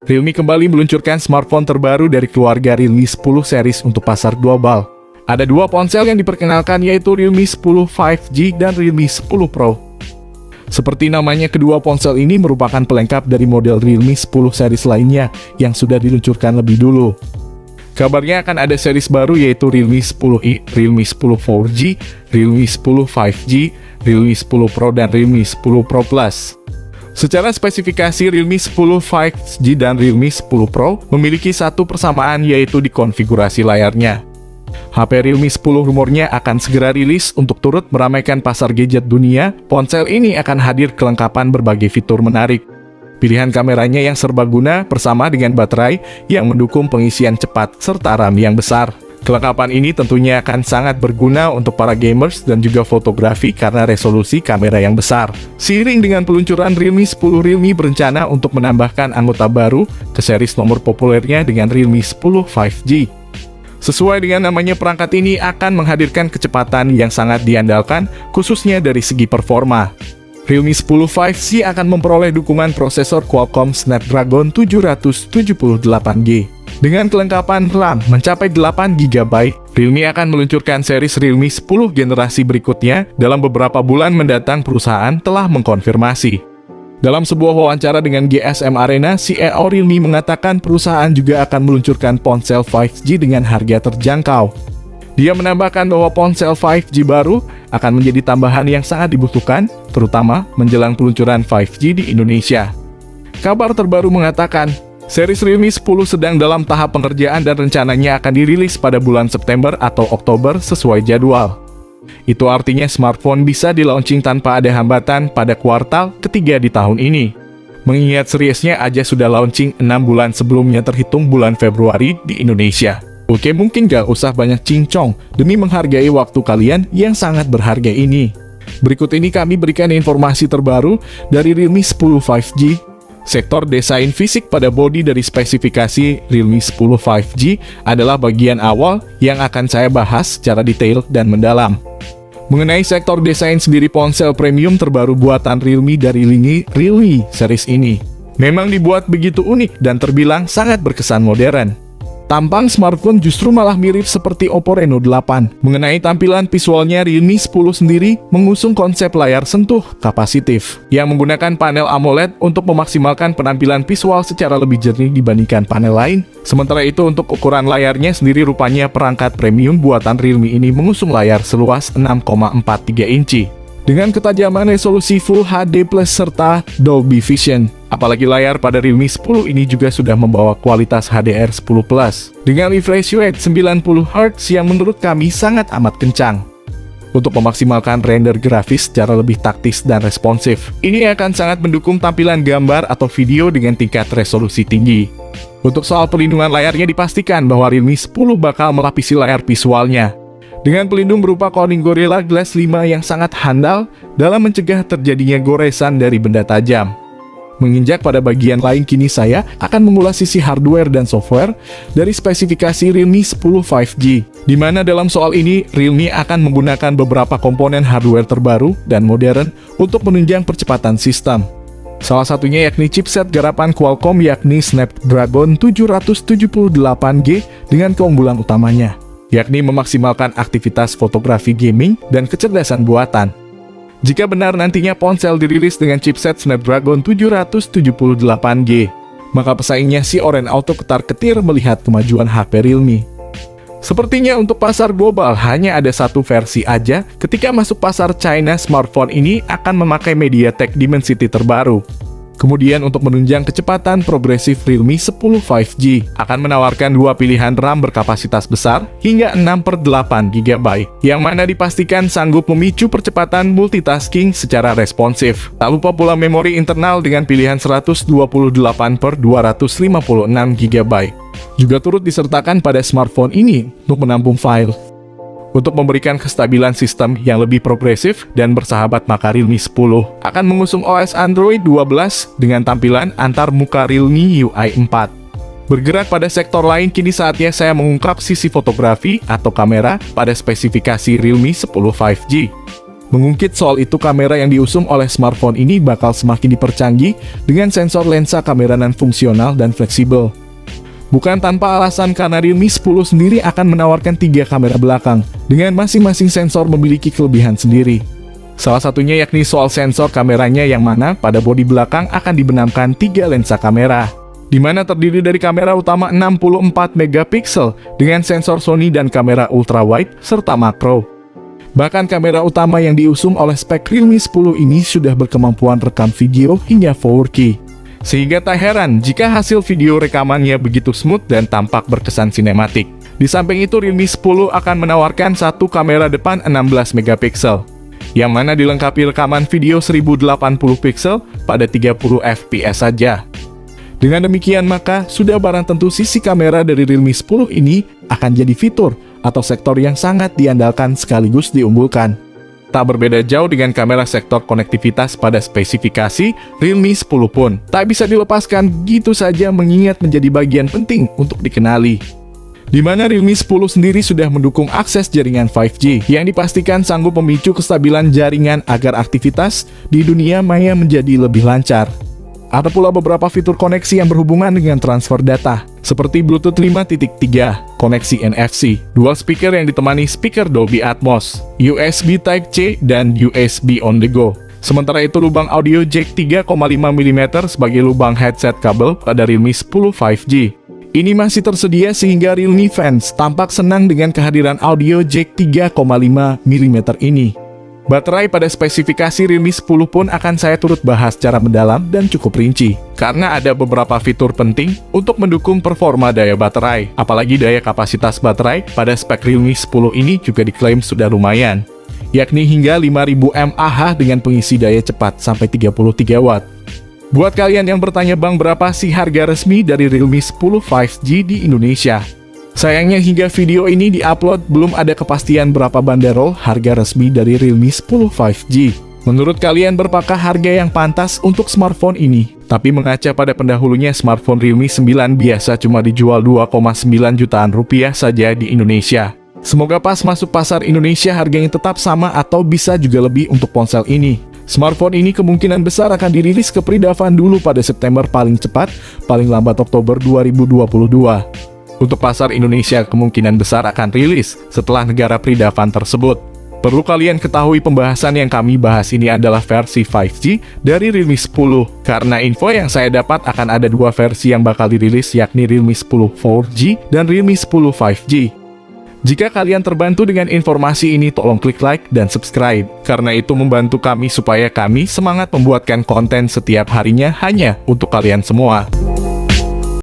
Realme kembali meluncurkan smartphone terbaru dari keluarga Realme 10 series untuk pasar global. Ada dua ponsel yang diperkenalkan, yaitu Realme 10 5G dan Realme 10 Pro. Seperti namanya, kedua ponsel ini merupakan pelengkap dari model Realme 10 series lainnya yang sudah diluncurkan lebih dulu. Kabarnya akan ada series baru, yaitu Realme 10i, Realme 10 4G, Realme 10 5G, Realme 10 Pro, dan Realme 10 Pro Plus. Secara spesifikasi, Realme 10 5G dan Realme 10 Pro memiliki satu persamaan, yaitu di konfigurasi layarnya. HP Realme 10 rumornya akan segera rilis untuk turut meramaikan pasar gadget dunia. Ponsel ini akan hadir kelengkapan berbagai fitur menarik. Pilihan kameranya yang serbaguna bersama dengan baterai yang mendukung pengisian cepat serta RAM yang besar. Kelengkapan ini tentunya akan sangat berguna untuk para gamers dan juga fotografi karena resolusi kamera yang besar. Seiring dengan peluncuran Realme 10, Realme berencana untuk menambahkan anggota baru ke series nomor populernya dengan Realme 10 5G. Sesuai dengan namanya, perangkat ini akan menghadirkan kecepatan yang sangat diandalkan, khususnya dari segi performa. Realme 10 5G akan memperoleh dukungan prosesor Qualcomm Snapdragon 778G. Dengan kelengkapan RAM mencapai 8GB, Realme akan meluncurkan series Realme 10 generasi berikutnya dalam beberapa bulan mendatang. Perusahaan telah mengkonfirmasi. Dalam sebuah wawancara dengan GSM Arena, CEO Realme mengatakan perusahaan juga akan meluncurkan ponsel 5G dengan harga terjangkau. Dia menambahkan bahwa ponsel 5G baru akan menjadi tambahan yang sangat dibutuhkan, terutama menjelang peluncuran 5G di Indonesia. Kabar terbaru mengatakan, series Realme 10 sedang dalam tahap pengerjaan dan rencananya akan dirilis pada bulan September atau Oktober sesuai jadwal. Itu artinya smartphone bisa di-launching tanpa ada hambatan pada kuartal ketiga di tahun ini. Mengingat seriesnya aja sudah launching 6 bulan sebelumnya, terhitung bulan Februari di Indonesia. Oke, mungkin gak usah banyak cincong demi menghargai waktu kalian yang sangat berharga ini. Berikut ini kami berikan informasi terbaru dari Realme 10 5G. Sektor desain fisik pada bodi dari spesifikasi Realme 10 5G adalah bagian awal yang akan saya bahas secara detail dan mendalam. Mengenai sektor desain sendiri, ponsel premium terbaru buatan Realme dari lini Realme series ini memang dibuat begitu unik dan terbilang sangat berkesan modern. Tampang smartphone justru malah mirip seperti Oppo Reno 8. Mengenai tampilan visualnya, Realme 10 sendiri mengusung konsep layar sentuh kapasitif yang menggunakan panel AMOLED untuk memaksimalkan penampilan visual secara lebih jernih dibandingkan panel lain. Sementara itu, untuk ukuran layarnya sendiri, rupanya perangkat premium buatan Realme ini mengusung layar seluas 6,43 inci dengan ketajaman resolusi Full HD Plus serta Dolby Vision. Apalagi layar pada Realme 10 ini juga sudah membawa kualitas HDR10 Plus dengan refresh rate 90Hz yang menurut kami sangat amat kencang untuk memaksimalkan render grafis secara lebih taktis dan responsif. Ini akan sangat mendukung tampilan gambar atau video dengan tingkat resolusi tinggi. Untuk soal pelindungan layarnya, dipastikan bahwa Realme 10 bakal melapisi layar visualnya dengan pelindung berupa Corning Gorilla Glass 5 yang sangat handal dalam mencegah terjadinya goresan dari benda tajam. Menginjak pada bagian lain, kini saya akan mengulas sisi hardware dan software dari spesifikasi Realme 10 5G, di mana dalam soal ini Realme akan menggunakan beberapa komponen hardware terbaru dan modern untuk menunjang percepatan sistem. Salah satunya yakni chipset garapan Qualcomm yakni Snapdragon 778G dengan keunggulan utamanya yakni memaksimalkan aktivitas fotografi, gaming, dan kecerdasan buatan. Jika benar nantinya ponsel dirilis dengan chipset Snapdragon 778G, maka pesaingnya si Oren Auto ketar-ketir melihat kemajuan HP Realme. Sepertinya untuk pasar global hanya ada satu versi aja. Ketika masuk pasar China, smartphone ini akan memakai MediaTek Dimensity terbaru. Kemudian untuk menunjang kecepatan progresif, Realme 10 5G akan menawarkan dua pilihan RAM berkapasitas besar hingga 6/8GB, yang mana dipastikan sanggup memicu percepatan multitasking secara responsif. Tak lupa pula memori internal dengan pilihan 128/256GB. Juga turut disertakan pada smartphone ini untuk menampung file. Untuk memberikan kestabilan sistem yang lebih progresif dan bersahabat, maka Realme 10 akan mengusung OS Android 12 dengan tampilan antar muka Realme UI 4. Bergerak pada sektor lain, kini saatnya saya mengungkap sisi fotografi atau kamera pada spesifikasi Realme 10 5G. Mengungkit soal itu, kamera yang diusung oleh smartphone ini bakal semakin dipercanggih dengan sensor lensa kamera non-fungsional dan fleksibel. Bukan tanpa alasan, karena Realme 10 sendiri akan menawarkan 3 kamera belakang, dengan masing-masing sensor memiliki kelebihan sendiri. Salah satunya yakni soal sensor kameranya, yang mana pada bodi belakang akan dibenamkan 3 lensa kamera, di mana terdiri dari kamera utama 64 megapiksel dengan sensor Sony dan kamera ultrawide serta makro. Bahkan kamera utama yang diusung oleh spek Realme 10 ini sudah berkemampuan rekam video hingga 4K. Sehingga tak heran jika hasil video rekamannya begitu smooth dan tampak berkesan sinematik. Di samping itu, Realme 10 akan menawarkan satu kamera depan 16 megapiksel, yang mana dilengkapi rekaman video 1080 piksel pada 30 fps saja. Dengan demikian, maka sudah barang tentu sisi kamera dari Realme 10 ini akan jadi fitur atau sektor yang sangat diandalkan sekaligus diunggulkan. Tak berbeda jauh dengan kamera sektor konektivitas pada spesifikasi, Realme 10 pun tak bisa dilepaskan gitu saja, mengingat menjadi bagian penting untuk dikenali. Di mana Realme 10 sendiri sudah mendukung akses jaringan 5G yang dipastikan sanggup memicu kestabilan jaringan agar aktivitas di dunia maya menjadi lebih lancar. Ada pula beberapa fitur koneksi yang berhubungan dengan transfer data, seperti Bluetooth 5.3, koneksi NFC, dual speaker yang ditemani speaker Dolby Atmos, USB Type-C, dan USB on the go. Sementara itu, lubang audio jack 3,5 mm sebagai lubang headset kabel pada Realme 10 5G ini masih tersedia, sehingga Realme fans tampak senang dengan kehadiran audio jack 3,5 mm ini. Baterai pada spesifikasi Realme 10 pun akan saya turut bahas secara mendalam dan cukup rinci, karena ada beberapa fitur penting untuk mendukung performa daya baterai. Apalagi daya kapasitas baterai pada spek Realme 10 ini juga diklaim sudah lumayan, yakni hingga 5000 mAh dengan pengisi daya cepat sampai 33 Watt. Buat kalian yang bertanya, Bang, berapa sih harga resmi dari Realme 10 5G di Indonesia? Sayangnya hingga video ini diupload belum ada kepastian berapa banderol harga resmi dari Realme 10 5G. Menurut kalian, berapakah harga yang pantas untuk smartphone ini? Tapi mengaca pada pendahulunya, smartphone Realme 9 biasa cuma dijual 2,9 jutaan rupiah saja di Indonesia. Semoga pas masuk pasar Indonesia harganya tetap sama atau bisa juga lebih untuk ponsel ini. Smartphone ini kemungkinan besar akan dirilis ke Pridavan dulu pada September, paling cepat, paling lambat Oktober 2022. Untuk pasar Indonesia kemungkinan besar akan rilis setelah negara Pridavan tersebut. Perlu kalian ketahui, pembahasan yang kami bahas ini adalah versi 5G dari Realme 10, karena info yang saya dapat akan ada 2 versi yang bakal dirilis, yakni Realme 10 4G dan Realme 10 5G. Jika kalian terbantu dengan informasi ini, tolong klik like dan subscribe, karena itu membantu kami supaya kami semangat membuatkan konten setiap harinya hanya untuk kalian semua.